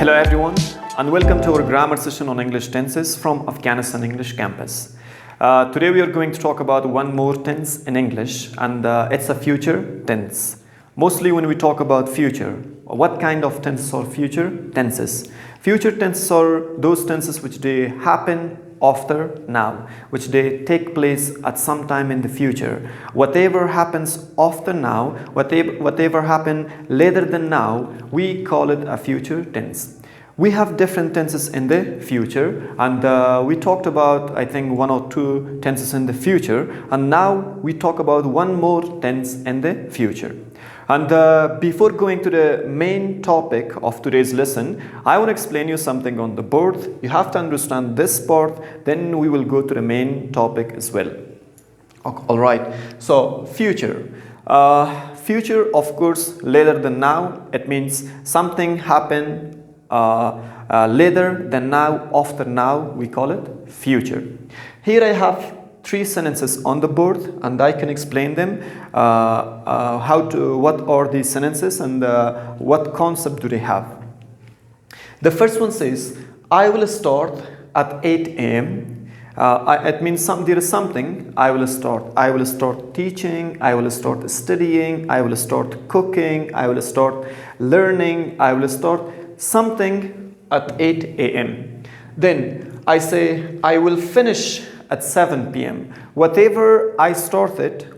Hello everyone, and welcome to our grammar session on English tenses from Afghanistan English Campus. Today we are going to talk about one more tense in English, and it's a future tense. Mostly when we talk about future, what kind of tenses are future tenses? Future tenses are those tenses which they happen after now, which they take place at some time in the future. Whatever happens after now, whatever happen later than now, we call it a future tense. We have different tenses in the future, and we talked about, I think, one or two tenses in the future, and now we talk about one more tense in the future. And before going to the main topic of today's lesson, I want to explain you something on the board. You have to understand this part, then we will go to the main topic as well. Alright, so future. Future, of course, later than now. It means something happened later than now, after now, we call it future. Here I have three sentences on the board, and I can explain them. What are these sentences, and what concept do they have. The first one says, I will start at 8 a.m. It means there is something I will start. I will start teaching, I will start studying, I will start cooking, I will start learning, I will start something at 8 a.m. Then I say I will finish at 7 p.m. Whatever I started,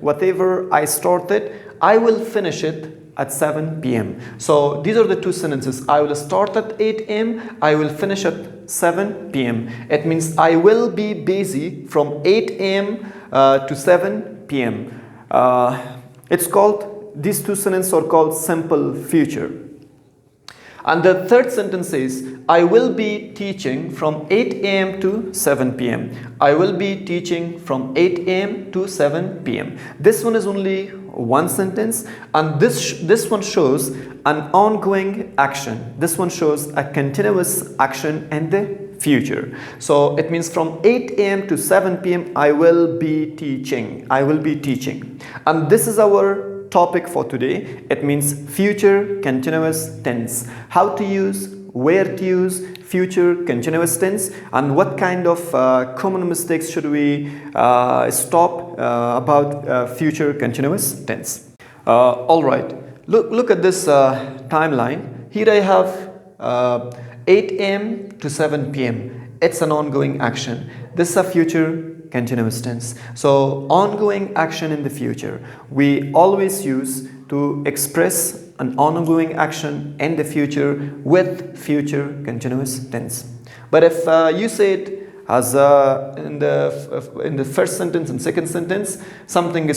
I will finish it at 7 p.m. So these are the two sentences. I will start at 8 a.m. I will finish at 7 p.m. It means I will be busy from 8 a.m. To 7 p.m. These two sentences are called simple future. And the third sentence is, I will be teaching from 8 a.m. to 7 p.m. I will be teaching from 8 a.m. to 7 p.m. This one is only one sentence, and this one shows an ongoing action. This one shows a continuous action in the future. So it means from 8 a.m. to 7 p.m. I will be teaching. And this is our topic for today. It means future continuous tense. How to use, where to use future continuous tense, and what kind of common mistakes should we stop about future continuous tense. Alright, look at this timeline. Here I have 8 a.m. to 7 p.m. It's an ongoing action. This is a future continuous tense. So ongoing action in the future. We always use to express an ongoing action in the future with future continuous tense. But if you say it as in the first sentence and second sentence, something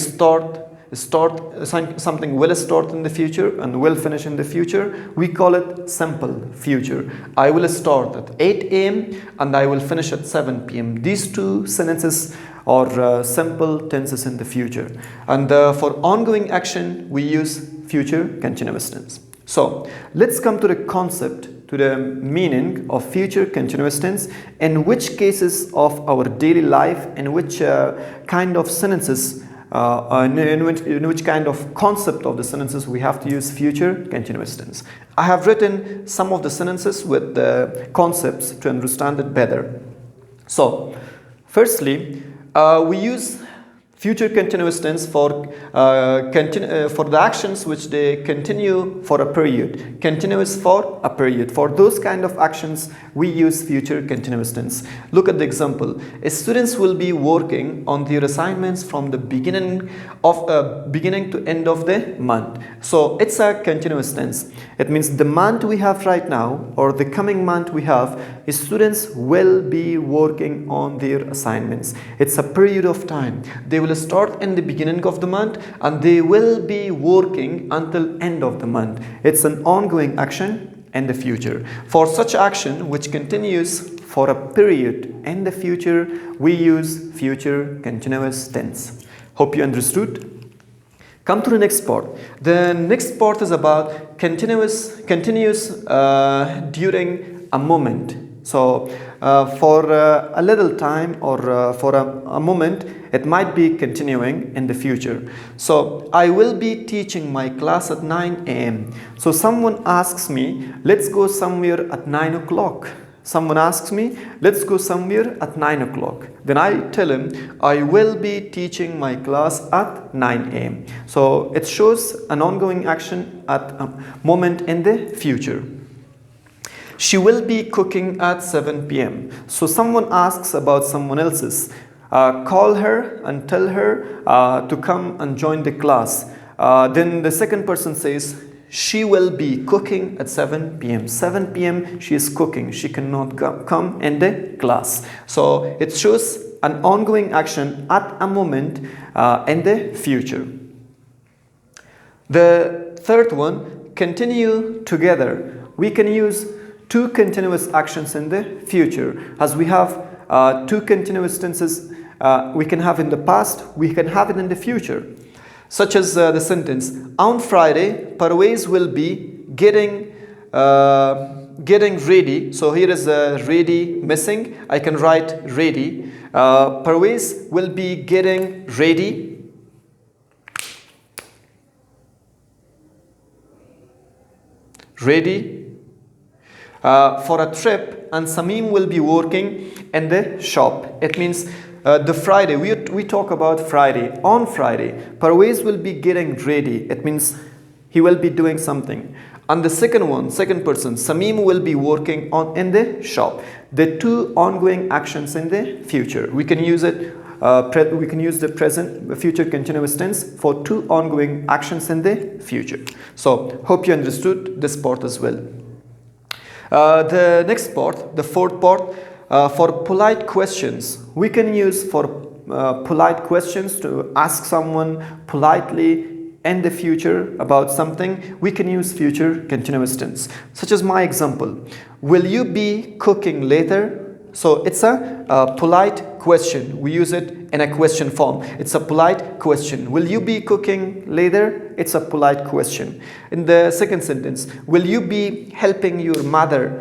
something will start in the future and will finish in the future, we call it simple future. I will start at 8 a.m. and I will finish at 7 p.m. These two sentences are simple tenses in the future. And for ongoing action, we use future continuous tense. So let's come to the concept, to the meaning of future continuous tense, in which cases of our daily life, in which kind of sentences, in which kind of concept of the sentences we have to use future continuous tense. I have written some of the sentences with the concepts to understand it better. So, firstly, we use future continuous tense for the actions which they continue for a period. Continuous for a period. For those kind of actions, we use future continuous tense. Look at the example. Students will be working on their assignments from the beginning to end of the month. So it's a continuous tense. It means the month we have right now, or the coming month we have, students will be working on their assignments. It's a period of time. They will start in the beginning of the month and they will be working until end of the month. It's an ongoing action in the future. For such action which continues for a period in the future, we use future continuous tense. Hope you understood. Come to the next part. The next part is about continuous during a moment. So for a little time or for a moment, it might be continuing in the future. So I will be teaching my class at 9 a.m. So someone asks me, let's go somewhere at 9 o'clock. Someone asks me, let's go somewhere at 9 o'clock. Then I tell him, I will be teaching my class at 9 a.m. So it shows an ongoing action at a moment in the future. She will be cooking at 7 p.m. So someone asks about someone else's. Call her and tell her to come and join the class. Then the second person says, she will be cooking at 7 p.m. 7 p.m. she is cooking. She cannot come in the class. So it shows an ongoing action at a moment in the future. The third one, continue together. We can use two continuous actions in the future. As we have two continuous tenses we can have in the past, we can have it in the future. Such as the sentence, on Friday, Parvez will be getting ready. So here is ready missing. I can write ready. Parvez will be getting ready. Ready for a trip, and Samim will be working in the shop. It means the Friday, we talk about Friday. On Friday, Parvez will be getting ready. It means he will be doing something. And the second one, second person, Samim will be working in the shop. The two ongoing actions in the future. We can use it. We can use the present, future continuous tense for two ongoing actions in the future. So hope you understood this part as well. The next part, the fourth part. For polite questions, we can use for polite questions to ask someone politely in the future about something. We can use future continuous tense, such as my example. Will you be cooking later? So it's a polite question. We use it in a question form. It's a polite question. Will you be cooking later? It's a polite question. In the second sentence, will you be helping your mother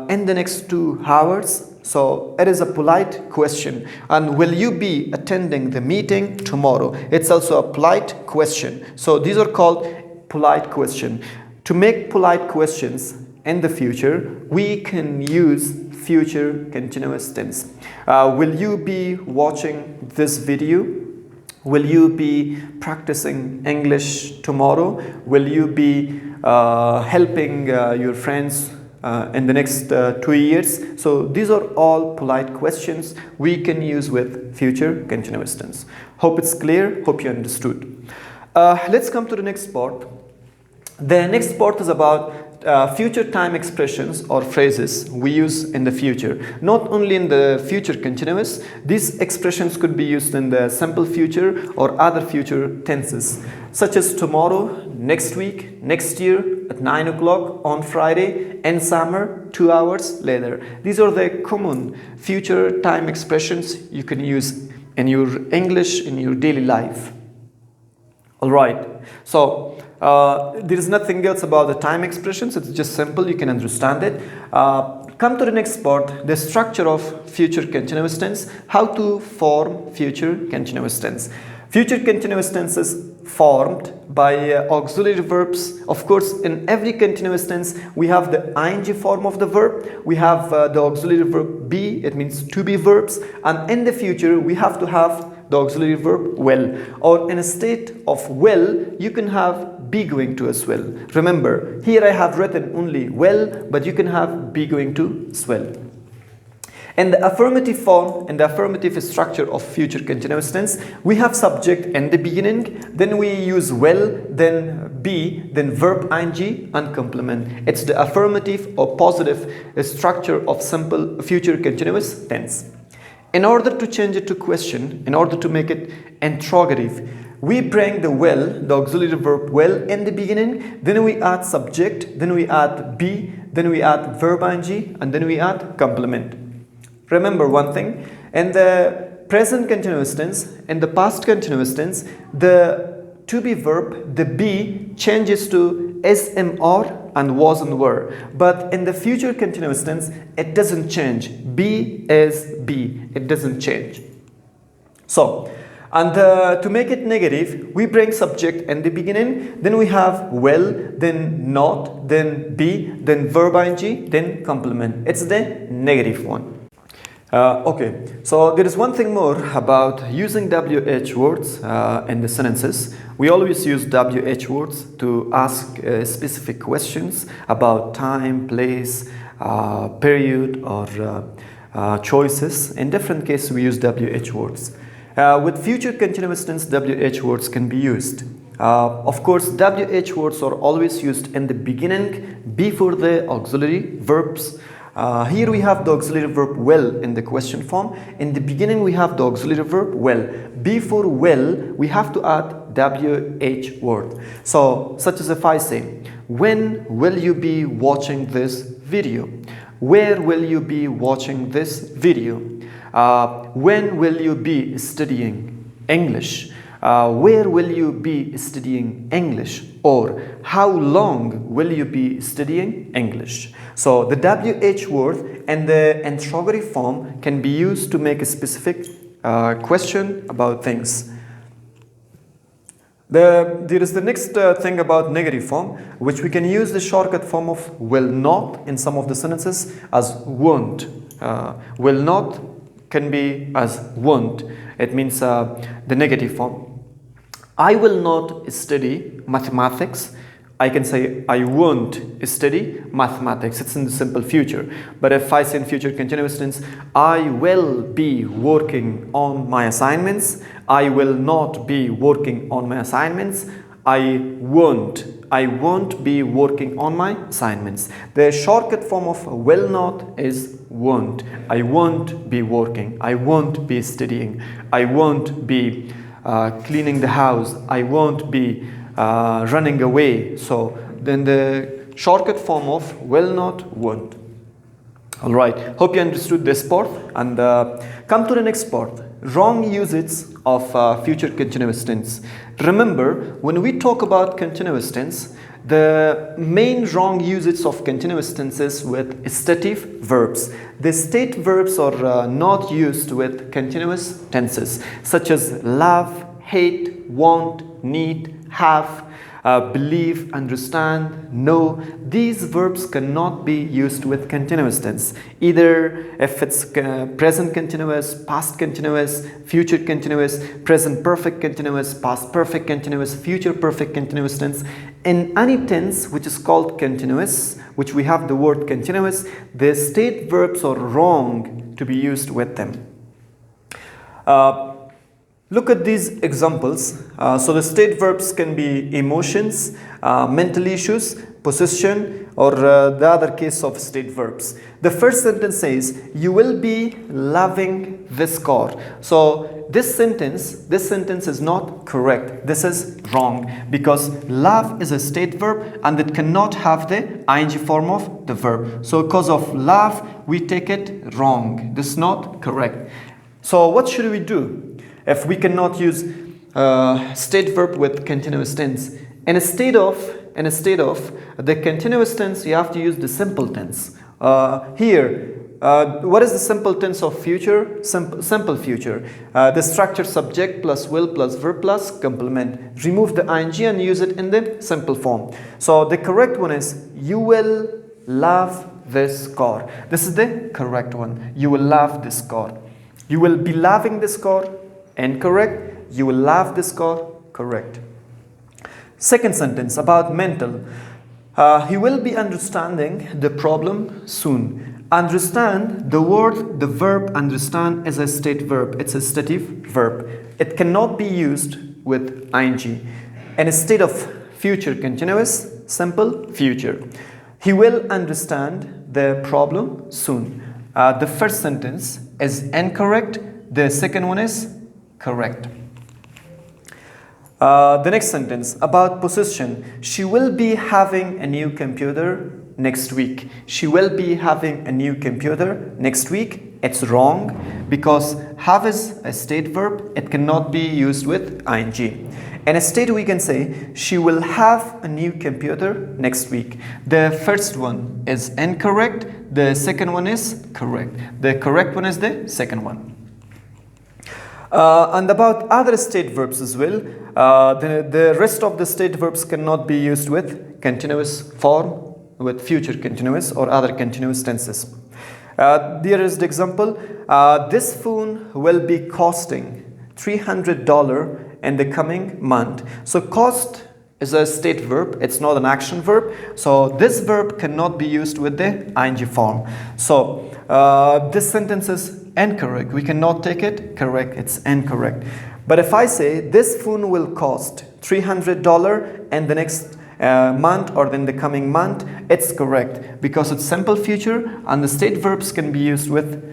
in the next 2 hours? So it is a polite question. And will you be attending the meeting tomorrow? It's also a polite question. So these are called polite question. To make polite questions in the future, we can use future continuous tense. Will you be watching this video? Will you be practicing English tomorrow? Will you be helping your friends in the next 2 years? So these are all polite questions we can use with future continuous tense. Hope it's clear. Hope you understood. Let's come to the next part. The next part is about future time expressions or phrases we use in the future. Not only in the future continuous, these expressions could be used in the simple future or other future tenses, such as tomorrow, next week, next year, at 9 o'clock, on Friday, in summer, 2 hours later. These are the common future time expressions you can use in your English, in your daily life. Alright, so there is nothing else about the time expressions. It's just simple, you can understand it. Come to the next part, the structure of future continuous tense, how to form future continuous tense. Future continuous tense is formed by auxiliary verbs. Of course, in every continuous tense, we have the ing form of the verb. We have the auxiliary verb be, it means to be verbs. And in the future, we have to have the auxiliary verb will. Or in a state of will, you can have be going to as well. Remember, here I have written only will, but you can have be going to as well. In the affirmative form, in the affirmative structure of future continuous tense, we have subject in the beginning, then we use will, then be, then verb ing and complement. It's the affirmative or positive structure of simple future continuous tense. In order to change it to question, in order to make it interrogative, we bring the will, the auxiliary verb will in the beginning, then we add subject, then we add be, then we add verb ing, and then we add complement. Remember one thing, in the present continuous tense, in the past continuous tense, the to be verb, the be, changes to SMR and was and were. But in the future continuous tense, it doesn't change. Be is be. It doesn't change. So, and to make it negative, we bring subject in the beginning, then we have will, then not, then be, then verb ing, then complement. It's the negative one. Okay, so there is one thing more about using WH words in the sentences. We always use WH words to ask specific questions about time, place, period, or choices. In different cases, we use WH words. With future continuous tense, WH words can be used. Of course, WH words are always used in the beginning before the auxiliary verbs. Here we have the auxiliary verb will in the question form. In the beginning we have the auxiliary verb will. Before will, we have to add WH word. So, such as if I say, when will you be watching this video? Where will you be watching this video? When will you be studying English? Where will you be studying English? Or how long will you be studying English? So the WH word and the interrogatory form can be used to make a specific question about things. There is the next thing about negative form, which we can use the shortcut form of will not in some of the sentences as won't. Will not can be as won't. It means the negative form. I will not study mathematics. I can say I won't study mathematics. It's in the simple future. But if I say in future continuous tense, I will be working on my assignments. I will not be working on my assignments. I won't be working on my assignments. The shortcut form of will not is won't. I won't be working. I won't be studying. I won't be cleaning the house. I won't be running away. So then the shortcut form of will not, won't. All right, hope you understood this part, and come to the next part, wrong usage of future continuous tense. Remember, when we talk about continuous tense, the main wrong usage of continuous tenses with stative verbs. The state verbs are not used with continuous tenses, such as love, hate, want, need, have, believe, understand, know. These verbs cannot be used with continuous tense, either if it's present continuous, past continuous, future continuous, present perfect continuous, past perfect continuous, future perfect continuous tense. In any tense which is called continuous, which we have the word continuous, the state verbs are wrong to be used with them. Look at these examples. So the state verbs can be emotions, mental issues, possession, or the other case of state verbs. The first sentence says, you will be loving this car. So this sentence is not correct. This is wrong, because love is a state verb and it cannot have the ing form of the verb. So because of love, we take it wrong. This is not correct. So what should we do if we cannot use state verb with continuous tense? Instead of the continuous tense, you have to use the simple tense. Here, what is the simple tense of future? Simple future. The structure subject plus will plus verb plus complement. Remove the ing and use it in the simple form. So the correct one is, you will love this car. This is the correct one. You will love this car. You will be loving this car. Incorrect. You will love this car. Correct. Second sentence about mental. He will be understanding the problem soon. Understand, the verb understand is a state verb. It's a stative verb. It cannot be used with ing. Instead of future continuous, simple future. He will understand the problem soon. The first sentence is incorrect. The second one is correct. The next sentence about possession. She will be having a new computer next week. She will be having a new computer next week. It's wrong, because have is a state verb. It cannot be used with ing. In a state, we can say she will have a new computer next week. The first one is incorrect. The second one is correct. The correct one is the second one. And about other state verbs as well, the rest of the state verbs cannot be used with continuous form, with future continuous or other continuous tenses. There is the example, this phone will be costing $300 in the coming month. So cost is a state verb, it's not an action verb. So this verb cannot be used with the ing form. So this sentence is incorrect. We cannot take it correct, it's incorrect. But if I say this phone will cost $300 in the next month or in the coming month, it's correct because it's simple future and the state verbs can be used with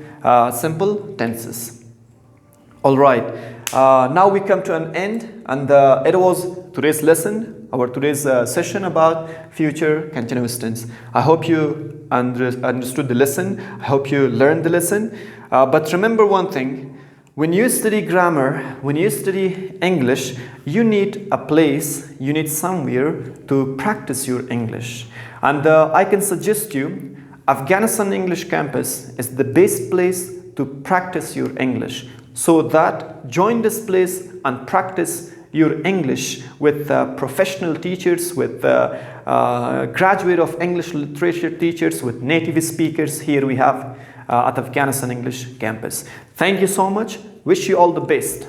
simple tenses. Alright, now we come to an end, and it was today's lesson, our today's session about future continuous tense. I hope you understood the lesson, I hope you learned the lesson, but remember one thing. When you study grammar, when you study English, you need a place, you need somewhere to practice your English. And I can suggest you, Afghanistan English Campus is the best place to practice your English. So that join this place and practice your English with professional teachers, with graduate of English literature teachers, with native speakers. Here we have at Afghanistan English Campus. Thank you so much. Wish you all the best.